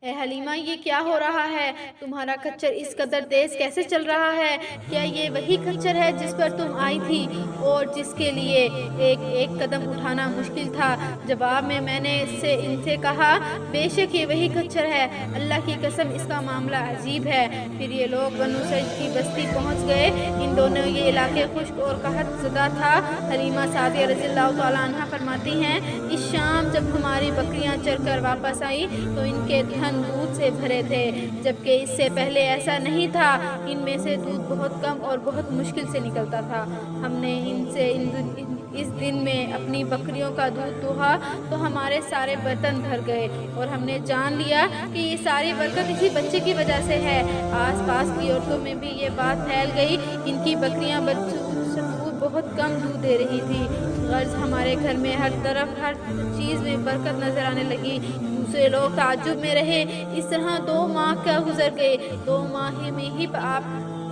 اے حلیمہ یہ کیا ہو رہا ہے؟ تمہارا کچر اس قدر تیز کیسے چل رہا ہے؟ کیا یہ وہی کچر ہے جس پر تم آئی تھی اور جس کے لیے ایک ایک قدم اٹھانا مشکل تھا؟ جواب میں نے ان سے کہا بے شک یہ وہی کچر ہے، اللہ کی قسم اس کا معاملہ عجیب ہے۔ پھر یہ لوگ بنو سعد کی بستی پہنچ گئے۔ ان دونوں یہ علاقے خشک اور قحط زدہ تھا۔ حلیمہ سعدیہ رضی اللہ تعالیٰ عنہ فرماتی ہیں اس شام جب ہماری بکریاں چر کر واپس آئیں تو ان کے تھن دودھ سے بھرے تھے، جبکہ اس سے پہلے ایسا نہیں تھا۔ ان میں سے دودھ بہت کم اور بہت مشکل سے نکلتا تھا۔ ہم نے ان سے اس دن میں اپنی بکریوں کا دودھ دوہا تو ہمارے سارے برتن بھر گئے اور ہم نے جان لیا کہ یہ ساری برکت اسی بچے کی وجہ سے ہے۔ آس پاس کی عورتوں میں بھی یہ بات پھیل گئی، ان کی بکریاں بہت کم دودھ دے رہی تھی۔ غرض ہمارے گھر میں ہر طرف ہر چیز میں برکت نظر آنے لگی۔ دوسرے لوگ تعجب میں رہے۔ اس طرح 2 ماہ کا گزر گئے۔ 2 ماہ میں ہی آپ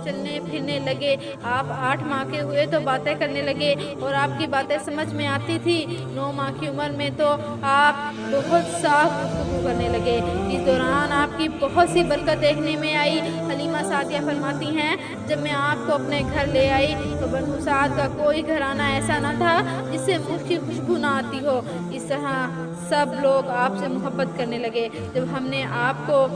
چلنے پھرنے لگے۔ آپ 8 ماہ کے ہوئے تو باتیں کرنے لگے اور آپ کی باتیں سمجھ میں آتی تھی۔ 9 ماہ کی عمر میں تو آپ بہت صاف گفتگو کرنے لگے۔ اس دوران آپ کی بہت سی برکت دیکھنے میں آئی۔ حلیمہ سعدیہ فرماتی ہیں جب میں آپ کو اپنے گھر لے آئی تو بنو سعد کا کوئی گھرانہ ایسا نہ تھا جس سے ملک کی خوشبو نہ آتی ہو۔ اس طرح سب لوگ آپ سے محبت کرنے لگے۔ جب ہم نے آپ کو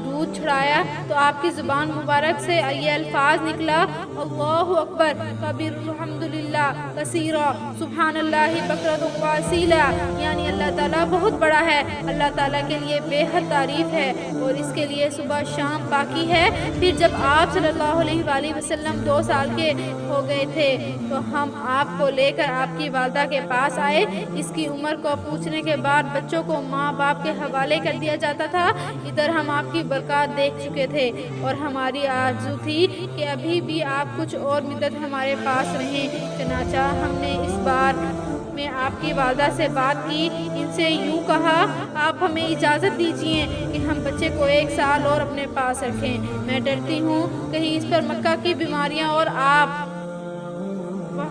دودھ چھڑایا تو آپ کی زبان مبارک سے یہ الفاظ نکلا اللہ اکبر کبیر الحمدللہ کثیرا سبحان اللہ بکرۃ و اصیلا، یعنی اللہ تعالیٰ بہت بڑا ہے، اللہ تعالیٰ کے لیے بے حد تعریف ہے اور اس کے لیے صبح شام پاکی ہے۔ پھر جب آپ صلی اللہ علیہ وآلہ وسلم 2 سال کے ہو گئے تھے تو ہم آپ کو لے کر آپ کی والدہ کے پاس آئے۔ اس کی عمر کو پوچھنے کے بعد بچوں کو ماں باپ کے حوالے کر دیا جاتا تھا۔ ادھر ہم آپ کی برکات دیکھ چکے تھے اور ہماری آرزو تھی کہ ابھی بھی آپ کچھ اور مدت ہمارے پاس رہیں۔ چنانچہ ہم نے اس بار میں آپ کی والدہ سے بات کی، ان سے یوں کہا آپ ہمیں اجازت دیجیے کہ ہم بچے کو 1 سال اور اپنے پاس رکھیں، میں ڈرتی ہوں کہیں اس پر مکہ کی بیماریاں اور آپ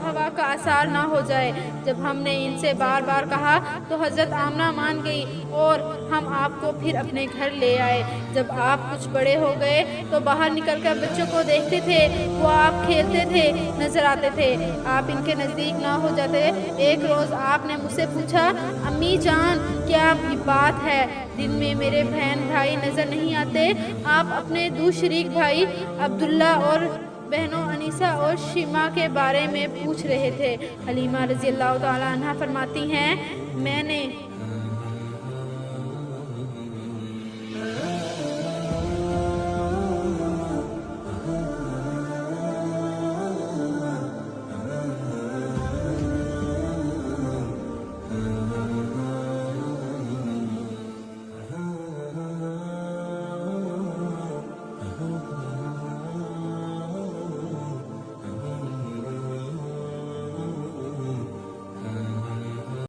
ہوا کا اثر نہ ہو جائے۔ جب ہم نے ان سے بار بار کہا تو حضرت آمنہ مان گئی اور ہم آپ کو پھر اپنے گھر لے آئے۔ جب آپ کچھ بڑے ہو گئے تو باہر نکل کر بچوں کو دیکھتے تھے، وہ آپ کھیلتے تھے نظر آتے تھے، آپ ان کے نزدیک نہ ہو جاتے۔ ایک روز آپ نے مجھ سے پوچھا امی جان کیا بات ہے، دن میں میرے بہن بھائی نظر نہیں آتے؟ آپ اپنے شریک بھائی عبداللہ اور بہنوں انیسہ اور شیمہ کے بارے میں پوچھ رہے تھے۔ حلیمہ رضی اللہ تعالیٰ عنہ فرماتی ہیں میں نے